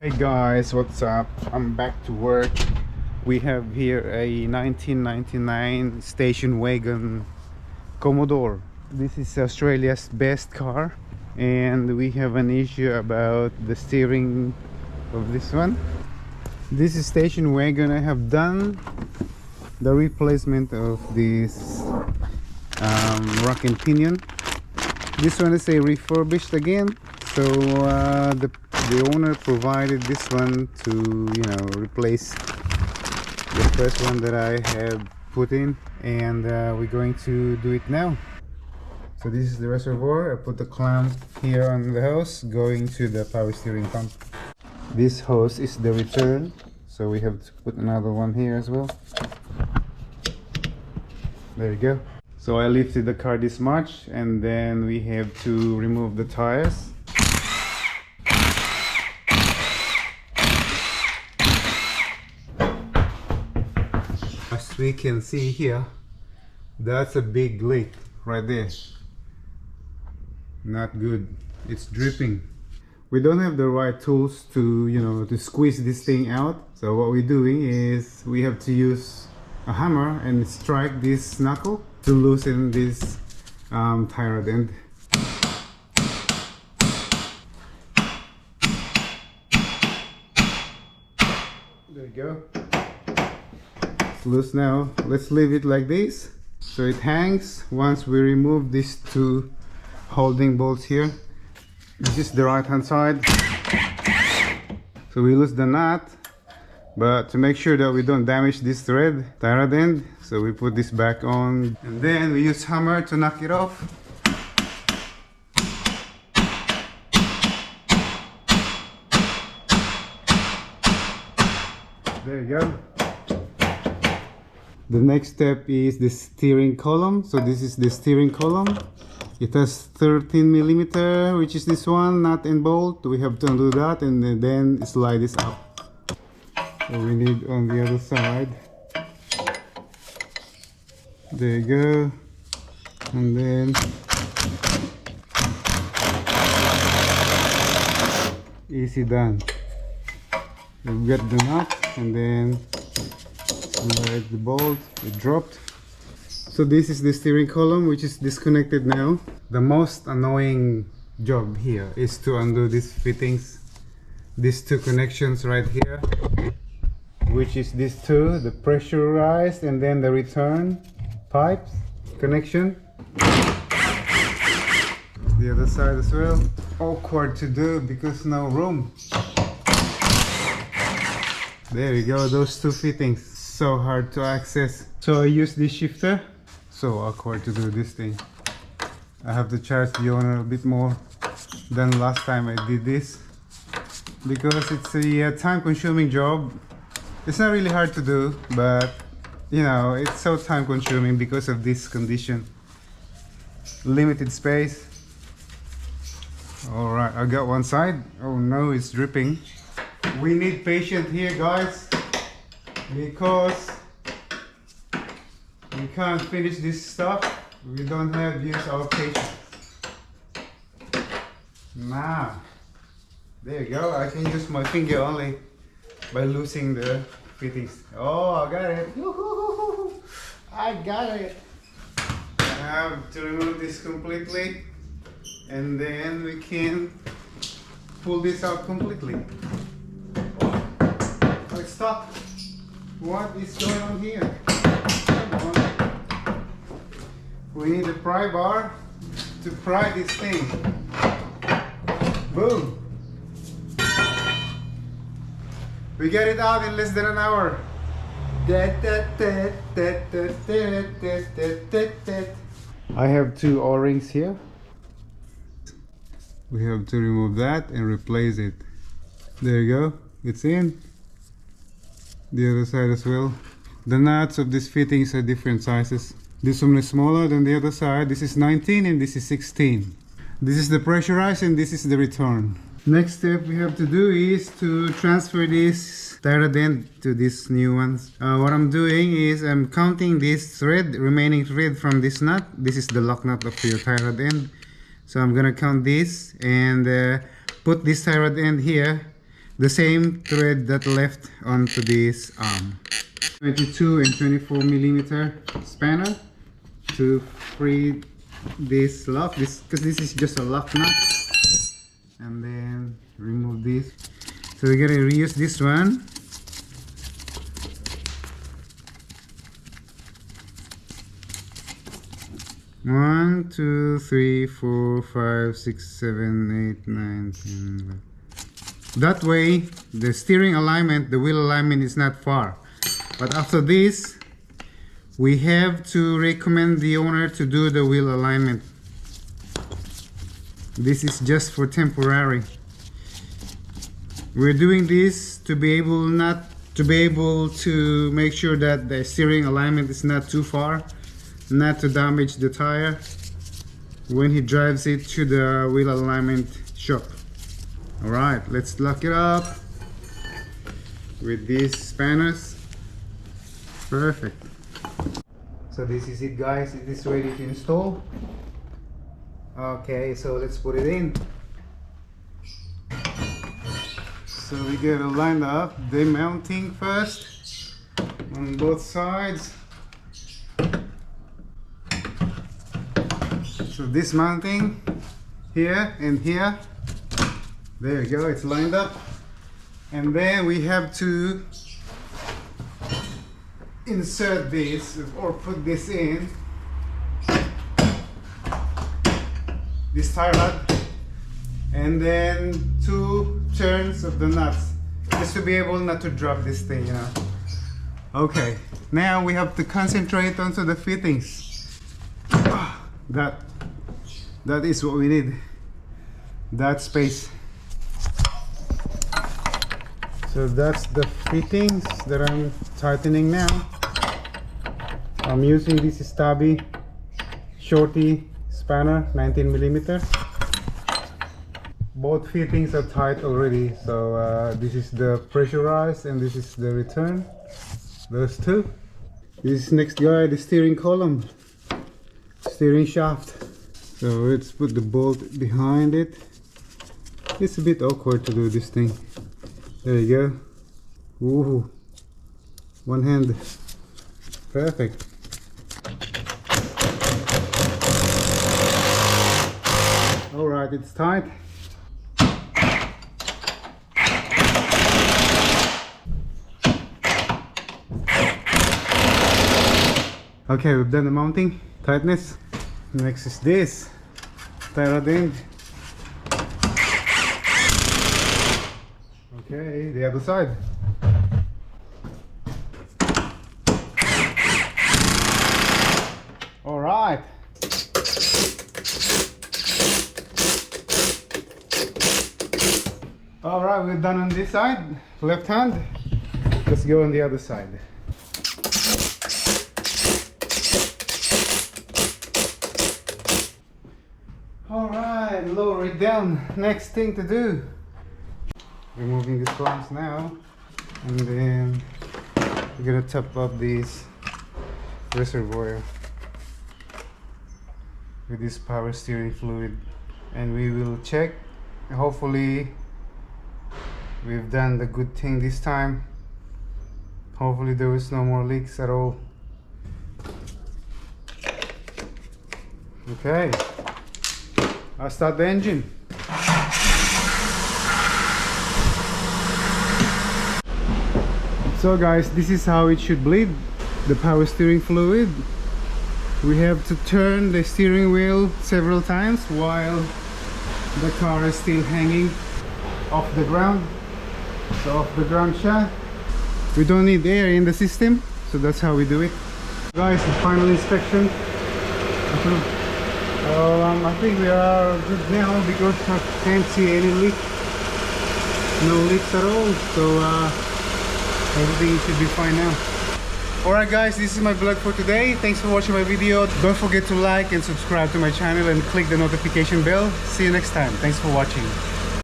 Hey guys, what's up? I'm back to work. We have here a 1999 station wagon Commodore. This is Australia's best car, and we have an issue about the steering of this one. This is station wagon. I have done the replacement of this rack and pinion. This one is a refurbished again, so the owner provided this one to replace the first one that I have put in, and we're going to do it now. So this is the reservoir. I put the clamp here on the hose going to the power steering pump. This hose is the return, so we have to put another one here as well. There you go. So I lifted the car this much, and then we have to remove the tires. As we can see here, that's a big leak right there. Not good. It's dripping. We don't have the right tools to to squeeze this thing out. So what we're doing is we have to use a hammer and strike this knuckle to loosen this tie rod end. There you go. It's loose now. Let's leave it like this so it hangs. Once we remove these two holding bolts here, this is the right hand side, so we lose the nut. But to make sure that we don't damage this thread, tie rod end, so we put this back on, and then we use hammer to knock it off. There you go. The next step is the steering column. So this is the steering column. It has 13 millimeter, which is this one, nut and bolt. We have to undo that and then slide this up. So we need on the other side. There you go. And then easy done. We get the nut and then slide the bolt. It dropped. So this is the steering column, which is disconnected now. The most annoying job here is to undo these fittings, these two connections right here, which is these two, the pressurized and then the return pipes connection. The other side as well. Awkward to do because no room. There you go, those two fittings. So hard to access. So I use this shifter. So awkward to do this thing. I have to charge the owner a bit more than last time I did this, because it's a time-consuming job. It's not really hard to do, but it's so time-consuming because of this condition. Limited space. All right, I got one side. Oh no, it's dripping. We need patience here, guys, because we can't finish this stuff. We don't have use our patience. Now, there you go. I can use my finger only by losing the fittings. Oh, I got it. I got it. I have to remove this completely, and then we can pull this out completely. Oh, it's stuck. What is going on here? Come on. We need a pry bar to pry this thing. Boom. We get it out in less than an hour. I have two O-rings here. We have to remove that and replace it. There you go. It's in. The other side as well. The nuts of these fittings are different sizes. This one is smaller than the other side. This is 19 and this is 16. This is the pressurized and this is the return. Next step we have to do is to transfer this tie rod end to these new ones. What I'm doing is I'm counting this thread, remaining thread from this nut. This is the lock nut of your tie rod end. So I'm gonna count this and put this tie rod end here the same thread that left onto this 22 and 24 millimeter spanner to free this lock, because this is just a lock nut, and then remove this. So we're gonna reuse this one. One, two, three, 4, 5, 6, 7, 8, 9, 10, 11. That way the steering alignment, the wheel alignment is not far. But after this, we have to recommend the owner to do the wheel alignment. This is just for temporary. We're doing this to be able to make sure that the steering alignment is not too far, not to damage the tire when he drives it to the wheel alignment shop. Alright, let's lock it up with these spanners. Perfect. So this is it, guys. It is ready to install. Okay, so let's put it in. So we get it lined up, the mounting first on both sides. So this mounting here and here, there you go, it's lined up. And then we have to insert this or put this in this tie rod, and then 2 turns of the nuts just to be able not to drop this thing, you know. Okay, now we have to concentrate onto the fittings. That is what we need, that space. So that's the fittings that I'm tightening now. I'm using this stubby shorty spanner, 19 millimeter. Both fittings are tight already, so this is the pressurized and this is the return, those two. This next guy, the steering column, steering shaft. So let's put the bolt behind it. It's a bit awkward to do this thing. There you go. Ooh, one hand. Perfect. Alright, it's tight. Okay, we've done the mounting, tightness. Next is this, tie rod end. Okay, the other side. All right. All right, we're done on this side, left hand. Let's go on the other side. Alright, lower it down. Next thing to do, removing these clamps now, and then we're gonna top up this reservoir with this power steering fluid, and we will check. Hopefully we've done the good thing this time. Hopefully there was no more leaks at all. Okay, I'll start the engine. So guys, this is how it should bleed, the power steering fluid. We have to turn the steering wheel several times while the car is still hanging off the ground. So off the ground shaft. We don't need air in the system, so that's how we do it. Guys, the final inspection. I think we are good now because I can't see any leak. No leaks at all, so everything should be fine now. Alright guys, this is my vlog for today. Thanks for watching my video. Don't forget to like and subscribe to my channel and click the notification bell. See you next time. Thanks for watching.